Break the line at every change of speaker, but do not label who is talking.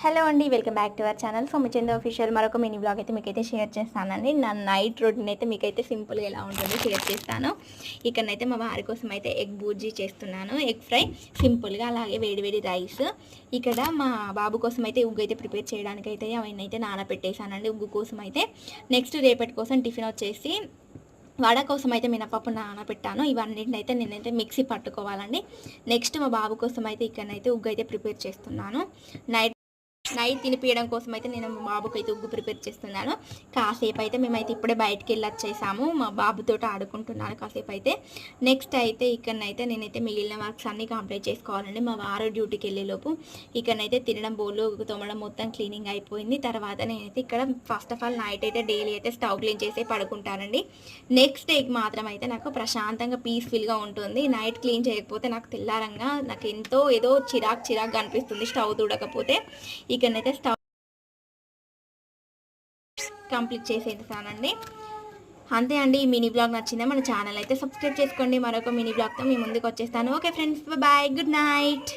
Hello అండి, welcome back to our channel. So me Chandu official మరొక mini blog అయితే మీకైతే షేర్ చేస్తానండి. నా నైట్ రొటీన్ అయితే మీకైతే సింపుల్గా ఎలా ఉంటుందో షేర్ చేస్తాను. ఇక్కడనైతే మా వారి కోసం అయితే ఎగ్ బూర్జీ చేస్తున్నాను, ఎగ్ ఫ్రై సింపుల్గా. అలాగే వేడి రైస్. ఇక్కడ మా బాబు కోసం అయితే ఉగ్గు అయితే ప్రిపేర్ చేయడానికి అయితే అవన్నీ అయితే నానబెట్టేసానండి ఉగ్గు కోసం అయితే. నెక్స్ట్ రేపటి కోసం టిఫిన్ వచ్చేసి వడ కోసం అయితే మినపప్పు నానబెట్టాను. ఇవన్నింటిని అయితే నేనైతే మిక్సీ పట్టుకోవాలండి. నెక్స్ట్ మా బాబు కోసం అయితే ఇక్కడనైతే ఉగ్గు అయితే ప్రిపేర్ చేస్తున్నాను. నైట్ తినిపించడం కోసం అయితే నేను మా బాబుకి అయితే ఉగ్గు ప్రిపేర్ చేస్తున్నాను. కాసేపు అయితే మేమైతే ఇప్పుడే బయటికి వెళ్ళి వచ్చేసాము. మా బాబుతో ఆడుకుంటున్నాను కాసేపు అయితే. నెక్స్ట్ అయితే ఇక్కడనైతే నేనైతే మిగిలిన వర్క్స్ అన్నీ కంప్లీట్ చేసుకోవాలండి. మా వారు డ్యూటీకి వెళ్ళేలోపు ఇక్కడనైతే తినడం, బోళ్ళు తోమడం మొత్తం క్లీనింగ్ అయిపోయింది. తర్వాత నేనైతే ఇక్కడ ఫస్ట్ ఆఫ్ ఆల్ నైట్ అయితే డైలీ అయితే స్టవ్ క్లీన్ చేసి పడుకుంటానండి. నెక్స్ట్ డే మాత్రం అయితే నాకు ప్రశాంతంగా పీస్ఫుల్గా ఉంటుంది. నైట్ క్లీన్ చేయకపోతే నాకు తెల్లారంగా నాకు ఎంతో ఏదో చిరాకు అనిపిస్తుంది స్టవ్ తుడకపోతే. ఇక్కడనైతే స్టవ్ కంప్లీట్ చేసేసానండి. అంతే అండి. ఈ మినీ బ్లాగ్ నచ్చిందా? మన ఛానల్ అయితే సబ్స్క్రైబ్ చేసుకోండి. మరొక మినీ బ్లాగ్తో మీ ముందుకు వచ్చేస్తాను. Okay friends, bye, good night.